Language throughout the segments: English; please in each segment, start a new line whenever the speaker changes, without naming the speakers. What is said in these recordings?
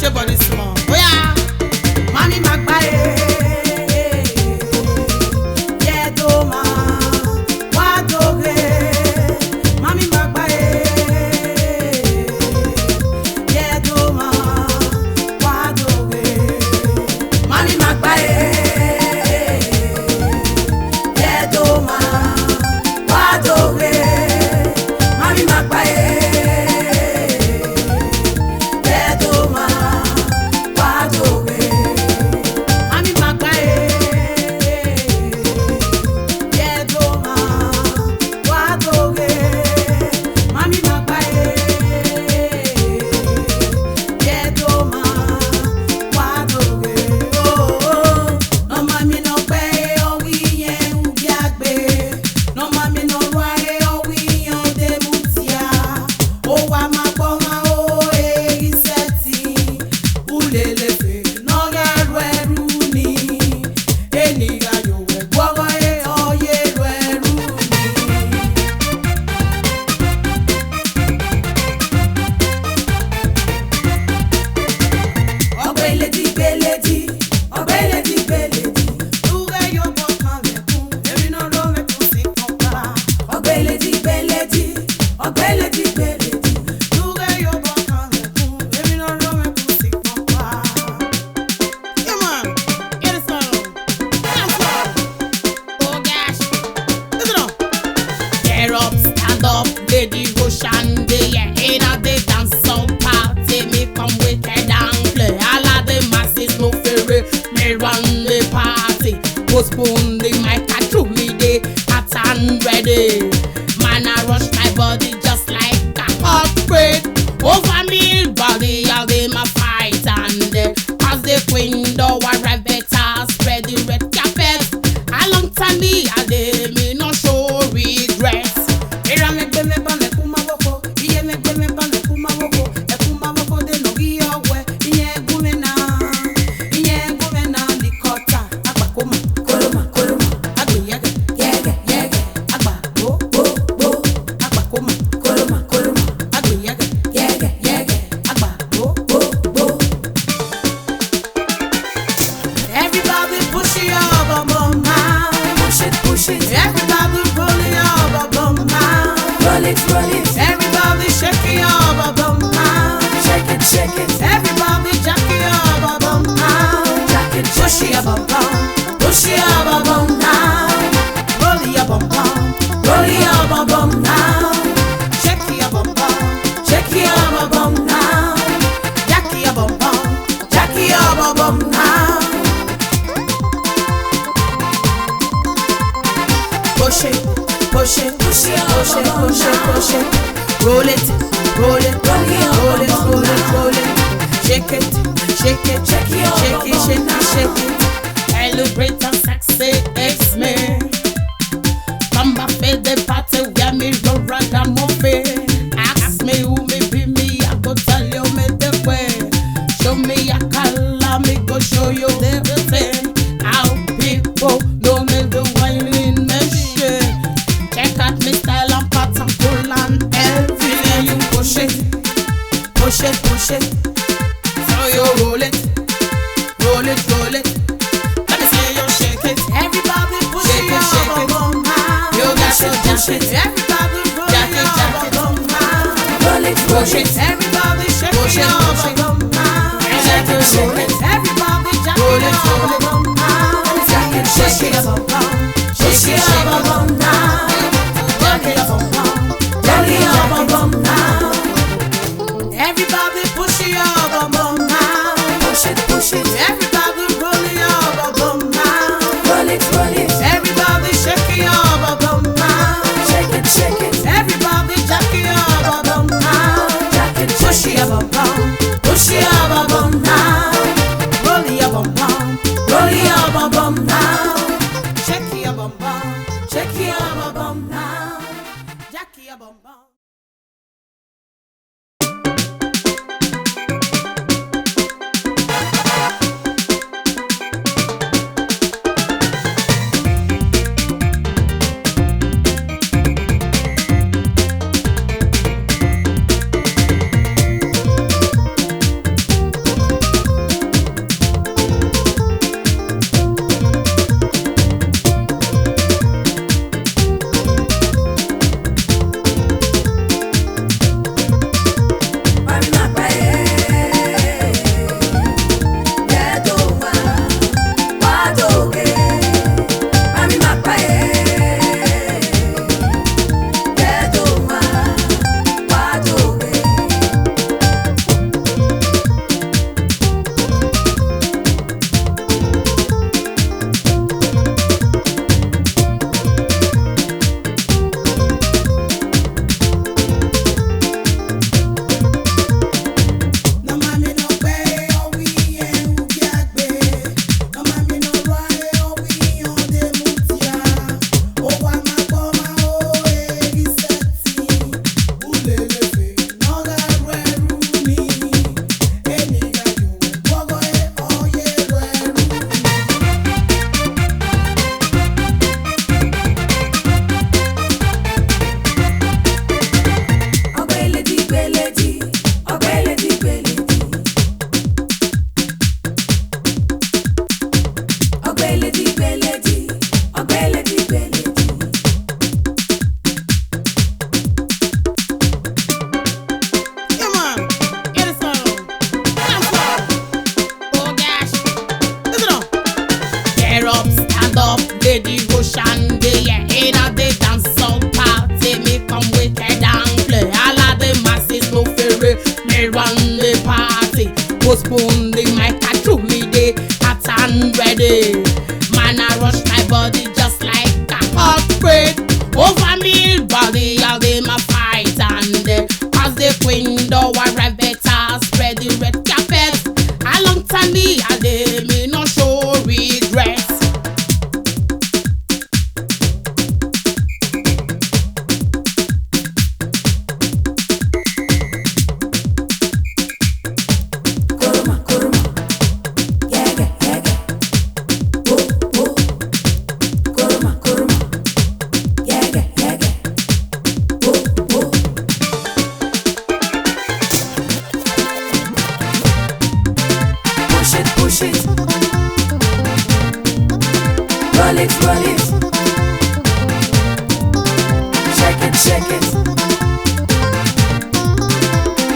shake body small. Oh yeah. Mami magbaye. Yedoma. Wadoge. Mami magbaye. Yedoma. Wadoge. Mami magbaye. Yedoma. Wadoge. Mami magbaye. Postpone the mic, I truly dey hot and ready. Man, I rush my body just like a heartbreak. Over me, body, I'll be my fight and as the queen, though I rev better, spread the red carpet. A long time me, I dey me no show regrets. Era me gbe me ban le kuma woko, iye me gbe me ban le kuma woko, e kuma woko de no gi owe, iye gume na likota, akwa koma. Everybody roll your bum now. Roll it. Everybody shake your bum now. Shake it. Everybody jack your bum now. Jack it. Push your bum now. Roll your bum now. Shake your bum now. Jack your bum now. Push it. Roll it. Shake it. Celebrate and sexy X-Men. Come back for the party where me roll ragamuffin. Ask me who me be me, I go tell you me the way. Show me a color, me go show you everything. How people know me the whining machine. Check out me style and pattern, cool and everything. You push it. So you roll it. Let me see you shake it. Everybody push it. You got to push it. Everybody roll it. Roll it. Everybody shake it. Everybody jack it. Shake it. Everybody push your bum now. Push it. Everybody roll your bum now. Roll it. Everybody shake your bum now. Shake it. Everybody jack your bum now. Push your bum now. Roll your bum now. Shake your bum now. Jack your bum. on the mic, I truly dey hot and ready. Man, I rush my body just like a heartbreak. Over me body, I'll be my fight and as the queen door arrive better spread the red carpet. Along Tandy, I dey me no show regrets.
Push it, roll it, roll it, shake it, shake it,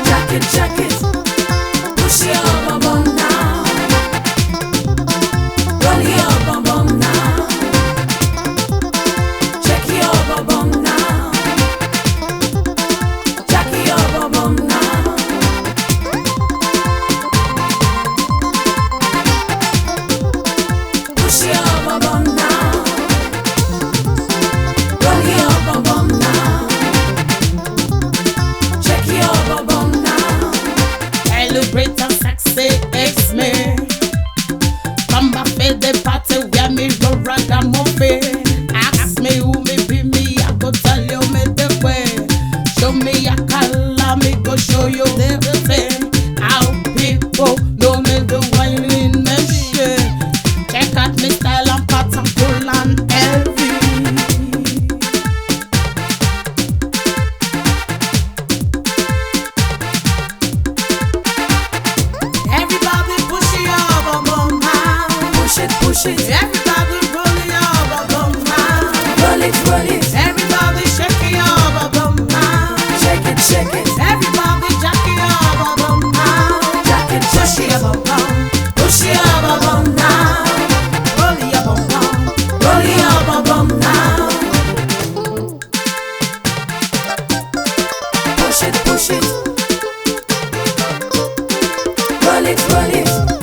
jack it, jack it, push your bum bum now, roll your bum bum now, shake your bum bum now, jack your bum bum now. Push your bum bum now, roll your bum bum now, shake your bum bum now.
Celebrate a sexy X-Me. Come back for the party where me roll ragamuffin. Ask me who me be me, I go tell you me the way. Show me a color, me go show you everything. How people know me the whining machine. Check out me style and pattern, cool and heavy. Everybody push your bum bum now.
Push it, push it,
Everybody roll your bum bum now.
roll it, roll it,
Everybody shake your bum bum now.
shake it, shake it,
Everybody jack your bum bum now.
jack it,
Push
jack
your
it,
bum bum.
push your bum bum now,
Roll your bum bum.
roll your bum bum now. Push it, roll it, roll it.